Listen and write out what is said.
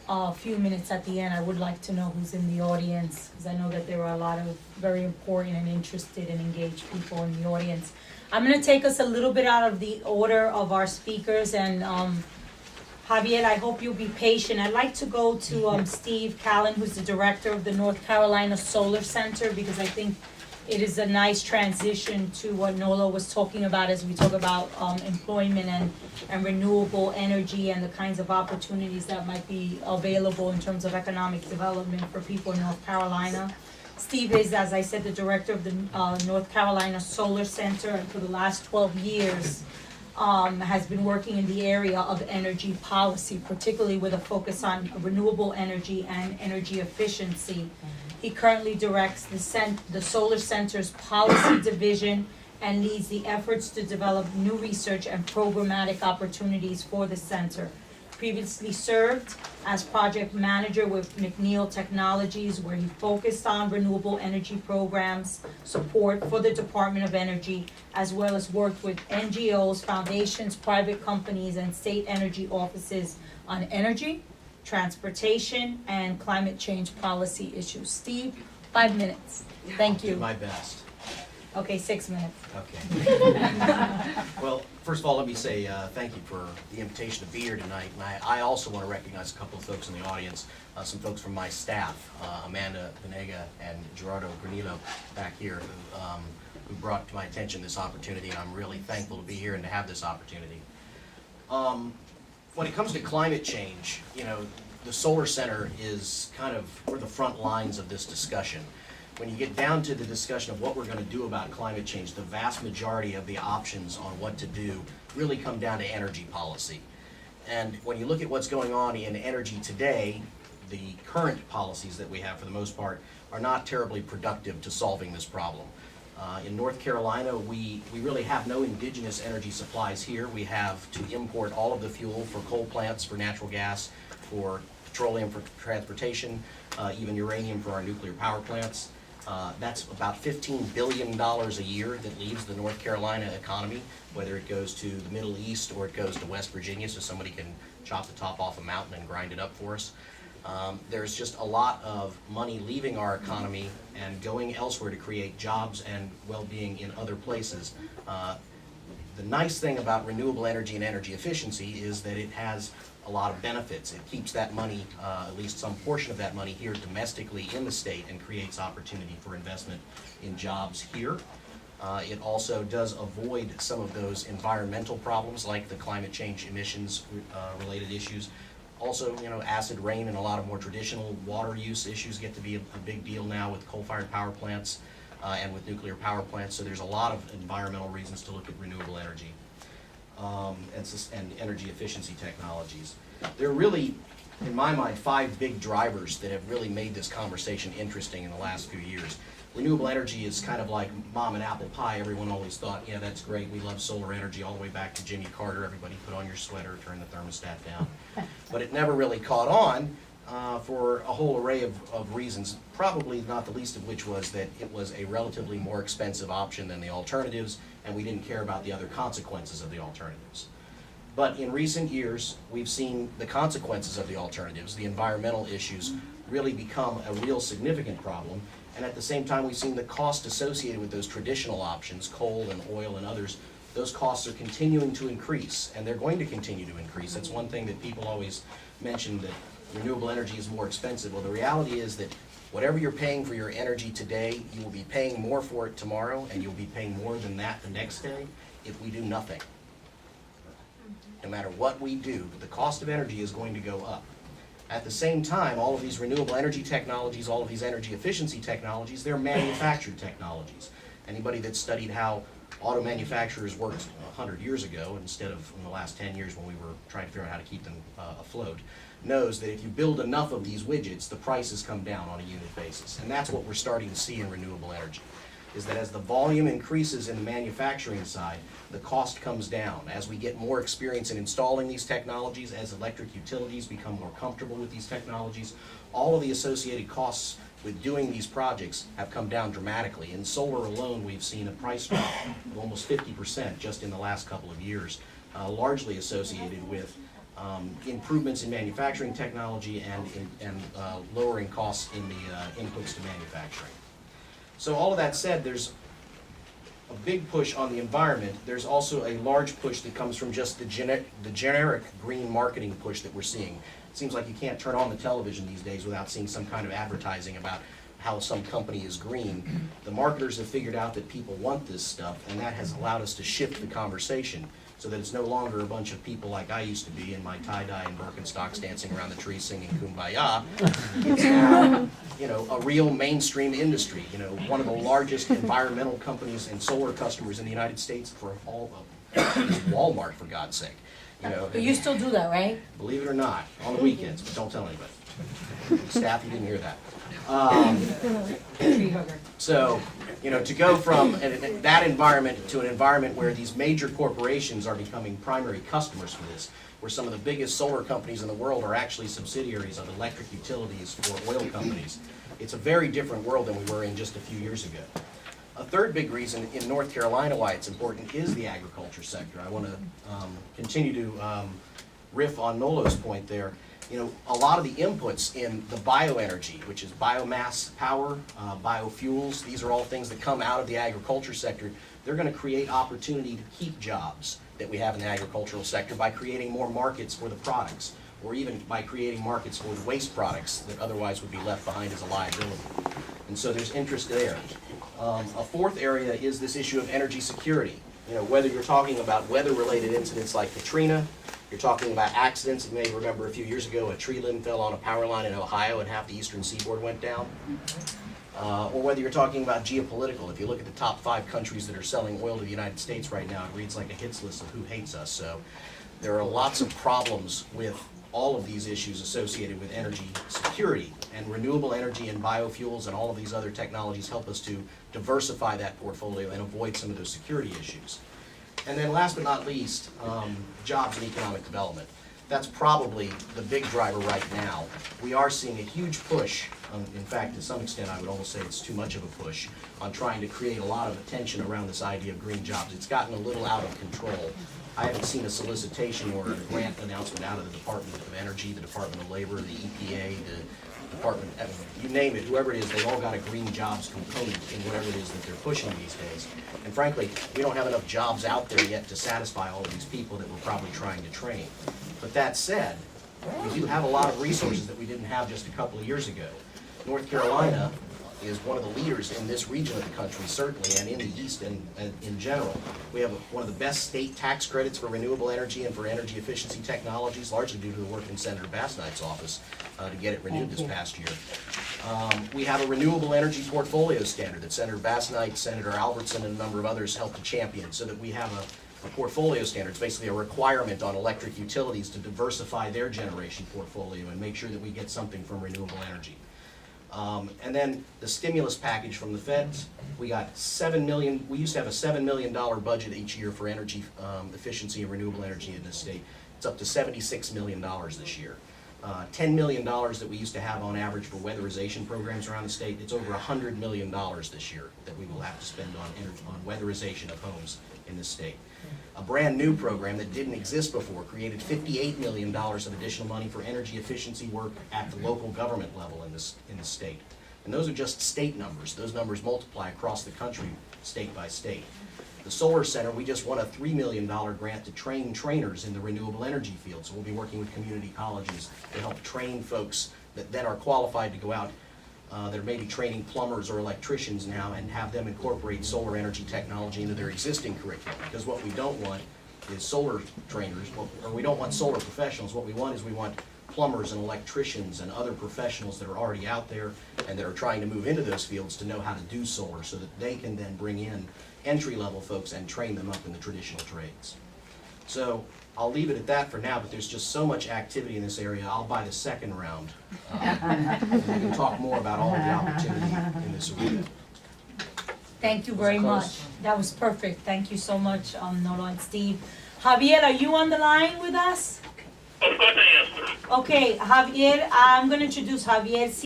a few minutes at the end, I would like to know who's in the audience, because I know that there are a lot of very important and interested and engaged people in the audience. I'm gonna take us a little bit out of the order of our speakers, and Javier, I hope you'll be patient. I'd like to go to Steve Kalland, who's the director of the North Carolina Solar Center, because I think it is a nice transition to what Nola was talking about as we talk about employment and renewable energy and the kinds of opportunities that might be available in terms of economic development for people in North Carolina. Steve is, as I said, the director of the North Carolina Solar Center, and for the last 12 years has been working in the area of energy policy, particularly with a focus on renewable energy and energy efficiency. He currently directs the Solar Center's policy division and leads the efforts to develop new research and programmatic opportunities for the center. Previously served as project manager with McNeil Technologies, where he focused on renewable energy programs, support for the Department of Energy, as well as worked with NGOs, foundations, private companies, and state energy offices on energy, transportation, and climate change policy issues. Steve, 5 minutes. Thank I'll do you. my best. Okay, 6 minutes. Okay. Well, first of all, let me say thank you for the invitation to be here tonight. And I also want to recognize a couple of folks in the audience, some folks from my staff, Amanda Venega and Gerardo Granillo back here, who brought to my attention this opportunity. And I'm really thankful to be here and to have this opportunity. When it comes to climate change, you know, the Solar Center is kind of, we're the front lines of this discussion. When you get down to the discussion of what we're going to do about climate change, the vast majority of the options on what to do really come down to energy policy. And when you look at what's going on in energy today, the current policies that we have, for the most part, are not terribly productive to solving this problem. In North Carolina, we really have no indigenous energy supplies here. We have to import all of the fuel for coal plants, for natural gas, for petroleum for transportation, even uranium for our nuclear power plants. That's about $15 billion a year that leaves the North Carolina economy, whether it goes to the Middle East or it goes to West Virginia, so somebody can chop the top off a mountain and grind it up for us. There's just a lot of money leaving our economy and going elsewhere to create jobs and well-being in other places. The nice thing about renewable energy and energy efficiency is that it has a lot of benefits. It keeps that money, at least some portion of that money, here domestically in the state and creates opportunity for investment in jobs here. It also does avoid some of those environmental problems like the climate change emissions related issues. Also, you know, acid rain and a lot of more traditional water use issues get to be a big deal now with coal-fired power plants and with nuclear power plants. So there's a lot of environmental reasons to look at renewable energy and energy efficiency technologies. There are really, in my mind, 5 big drivers that have really made this conversation interesting in the last few years. Renewable energy is kind of like mom and apple pie. Everyone always thought, yeah, that's great, we love solar energy, all the way back to Jimmy Carter. Everybody put on your sweater, turn the thermostat down. But it never really caught on for a whole array of reasons, probably not the least of which was that it was a relatively more expensive option than the alternatives, and we didn't care about the other consequences of the alternatives. But in recent years, we've seen the consequences of the alternatives, the environmental issues, really become a real significant problem. And at the same time, we've seen the cost associated with those traditional options, coal and oil and others, those costs are continuing to increase, and they're going to continue to increase. That's one thing that people always mention, that renewable energy is more expensive. Well, the reality is that whatever you're paying for your energy today, you will be paying more for it tomorrow, and you'll be paying more than that the next day if we do nothing. No matter what we do, the cost of energy is going to go up. At the same time, all of these renewable energy technologies, all of these energy efficiency technologies, they're manufactured technologies. Anybody that studied how auto manufacturers worked 100 years ago instead of in the last 10 years when we were trying to figure out how to keep them afloat, knows that if you build enough of these widgets, the prices come down on a unit basis. And that's what we're starting to see in renewable energy, is that as the volume increases in the manufacturing side, the cost comes down. As we get more experience in installing these technologies, as electric utilities become more comfortable with these technologies, all of the associated costs with doing these projects have come down dramatically. In solar alone, we've seen a price drop of almost 50% just in the last couple of years, largely associated with improvements in manufacturing technology and lowering costs in the inputs to manufacturing. So all of that said, there's a big push on the environment. There's also a large push that comes from just the generic green marketing push that we're seeing. It seems like you can't turn on the television these days without seeing some kind of advertising about how some company is green. The marketers have figured out that people want this stuff, and that has allowed us to shift the conversation so that it's no longer a bunch of people like I used to be in my tie-dye and Birkenstocks dancing around the tree singing Kumbaya. It's now, you know, a real mainstream industry. You know, one of the largest environmental companies and solar customers in the United States for all of is Walmart, for God's sake. You know, But you still do that, right? believe it or not, on the weekends, but don't tell anybody. Staff, you didn't hear that. Tree hugger. So, you know, to go from that environment to an environment where these major corporations are becoming primary customers for this, where some of the biggest solar companies in the world are actually subsidiaries of electric utilities or oil companies, it's a very different world than we were in just a few years ago. A third big reason in North Carolina why it's important is the agriculture sector. I want to continue to riff on Nolo's point there. You know, a lot of the inputs in the bioenergy, which is biomass power, biofuels, these are all things that come out of the agriculture sector. They're going to create opportunity to keep jobs that we have in the agricultural sector by creating more markets for the products, or even by creating markets for the waste products that otherwise would be left behind as a liability. And so there's interest there. A fourth area is this issue of energy security. You know, whether you're talking about weather-related incidents like Katrina, you're talking about accidents. You may remember a few years ago a tree limb fell on a power line in Ohio and half the eastern seaboard went down. Or whether you're talking about geopolitical. If you look at the top 5 countries that are selling oil to the United States right now, it reads like a hits list of who hates us. So there are lots of problems with all of these issues associated with energy security. And renewable energy and biofuels and all of these other technologies help us to diversify that portfolio and avoid some of those security issues. And then last but not least, jobs and economic development. That's probably the big driver right now. We are seeing a huge push, in fact, to some extent I would almost say it's too much of a push, on trying to create a lot of attention around this idea of green jobs. It's gotten a little out of control. I haven't seen a solicitation or a grant announcement out of the Department of Energy, the Department of Labor, the EPA, the Department, you name it, whoever it is, they've all got a green jobs component in whatever it is that they're pushing these days. And frankly, we don't have enough jobs out there yet to satisfy all of these people that we're probably trying to train. But that said, we do have a lot of resources that we didn't have just a couple of years ago. North Carolina is one of the leaders in this region of the country, certainly, and in the East and in general. We have one of the best state tax credits for renewable energy and for energy efficiency technologies, largely due to the work in Senator Basnight's office to get it renewed this past year. We have a renewable energy portfolio standard that Senator Basnight, Senator Albertson, and a number of others helped to champion, so that we have a portfolio standard. It's basically a requirement on electric utilities to diversify their generation portfolio and make sure that we get something from renewable energy. And then the stimulus package from the feds, we got $7 million, we used to have a $7 million budget each year for energy efficiency and renewable energy in this state. It's up to $76 million this year. $10 million that we used to have on average for weatherization programs around the state, it's over $100 million this year that we will have to spend on weatherization of homes in this state. A brand new program that didn't exist before created $58 million of additional money for energy efficiency work at the local government level in the state. And those are just state numbers. Those numbers multiply across the country, state by state. The Solar Center, we just won a $3 million grant to train trainers in the renewable energy field. So we'll be working with community colleges to help train folks that then are qualified to go out that are maybe training plumbers or electricians now, and have them incorporate solar energy technology into their existing curriculum. Because what we don't want is solar trainers, or we don't want solar professionals. What we want is we want plumbers and electricians and other professionals that are already out there and that are trying to move into those fields to know how to do solar, so that they can then bring in entry-level folks and train them up in the traditional trades. So I'll leave it at that for now, but there's just so much activity in this area. I'll buy the second round. And we can talk more about all of the opportunity in this arena. Thank you very much. That was perfect. Thank you so much, Nolo and Steve. Javier, are you on the line with us? Of course I am. Okay, Javier, I'm going to introduce Javier